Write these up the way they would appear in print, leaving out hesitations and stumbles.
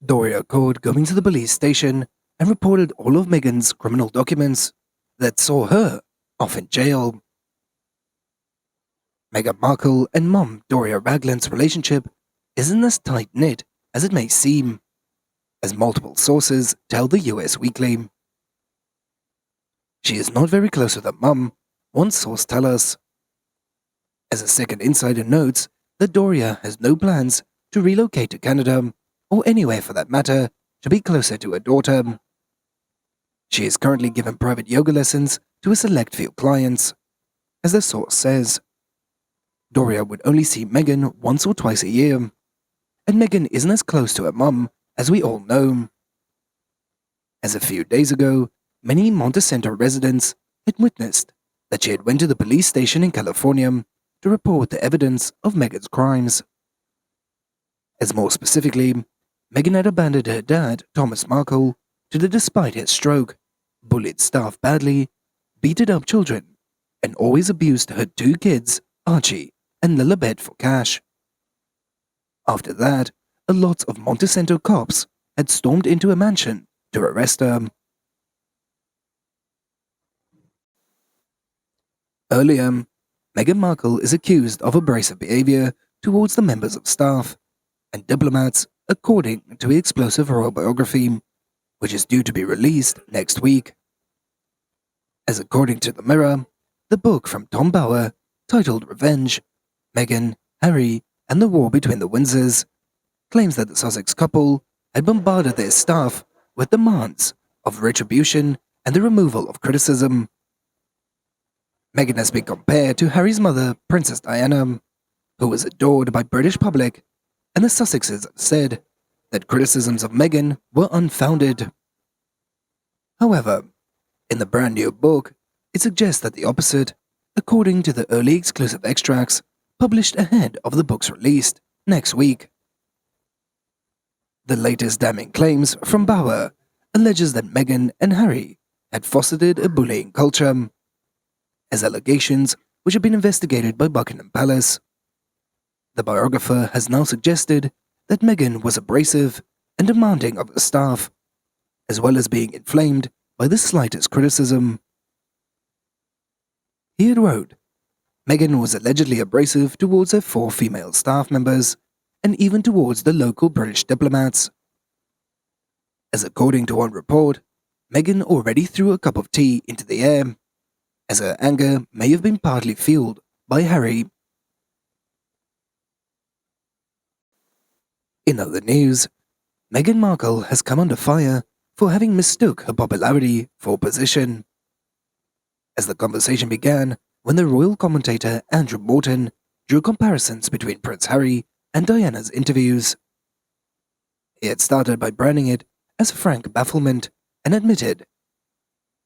Doria called going to the police station and reported all of Meghan's criminal documents that saw her off in jail. Meghan Markle and mom Doria Ragland's relationship isn't as tight-knit as it may seem, as multiple sources tell the US Weekly. She is not very close with her mum, one source tells us. As a second insider notes that Doria has no plans to relocate to Canada, or anywhere for that matter, to be closer to her daughter. She is currently giving private yoga lessons to a select few clients. As the source says, Doria would only see Meghan once or twice a year, and Meghan isn't as close to her mum as we all know. As a few days ago, many Montecito residents had witnessed that she had went to the police station in California to report the evidence of Meghan's crimes. As more specifically, Meghan had abandoned her dad, Thomas Markle, to the despite his stroke, bullied staff badly, beaten up children, and always abused her two kids, Archie and Lilibet, for cash. After that, a lot of Montecito cops had stormed into a mansion to arrest her. Earlier, Meghan Markle is accused of abrasive behavior towards the members of staff and diplomats, according to the explosive royal biography, which is due to be released next week. As according to the Mirror, the book from Tom Bauer, titled Revenge, Meghan, Harry, and the War Between the Windsors, claims that the Sussex couple had bombarded their staff with demands of retribution and the removal of criticism. Meghan has been compared to Harry's mother, Princess Diana, who was adored by British public, and the Sussexes have said that criticisms of Meghan were unfounded. However, in the brand new book, it suggests that the opposite, according to the early exclusive extracts published ahead of the book's release next week. The latest damning claims from Bauer alleges that Meghan and Harry had fostered a bullying culture, as allegations which have been investigated by Buckingham Palace. The biographer has now suggested that Meghan was abrasive and demanding of the staff, as well as being inflamed by the slightest criticism. He had wrote, Meghan was allegedly abrasive towards her 4 female staff members, and even towards the local British diplomats. As according to one report, Meghan already threw a cup of tea into the air, as her anger may have been partly fueled by Harry. In other news, Meghan Markle has come under fire for having mistook her popularity for position. As the conversation began when the royal commentator Andrew Morton drew comparisons between Prince Harry and Diana's interviews. He had started by branding it as frank bafflement and admitted,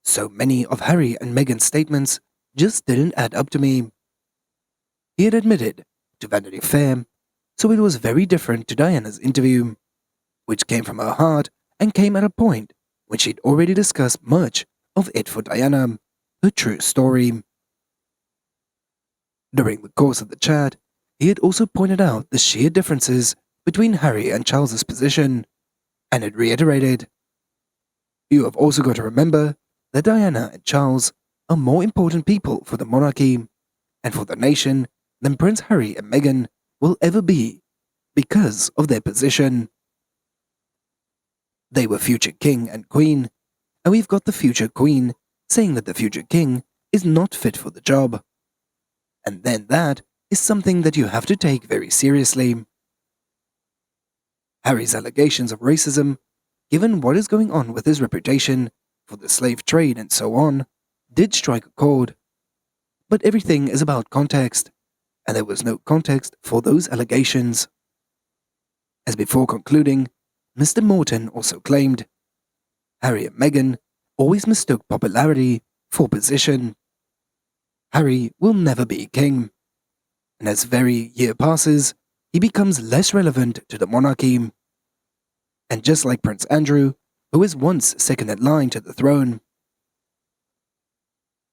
"So many of Harry and Meghan's statements just didn't add up to me." He had admitted to Vanity Fair, so it was very different to Diana's interview, which came from her heart and came at a point when she'd already discussed much of it for Diana, her true story. During the course of the chat, he had also pointed out the sheer differences between Harry and Charles's position, and had reiterated, "You have also got to remember that Diana and Charles are more important people for the monarchy and for the nation than Prince Harry and Meghan will ever be because of their position. They were future king and queen, and we've got the future queen saying that the future king is not fit for the job. And then that is something that you have to take very seriously." Harry's allegations of racism, given what is going on with his reputation for the slave trade and so on, did strike a chord. But everything is about context, and there was no context for those allegations. As before concluding, Mr. Morton also claimed, "Harry and Meghan always mistook popularity for position. Harry will never be king, and as every year passes, he becomes less relevant to the monarchy. And just like Prince Andrew, who was once second in line to the throne,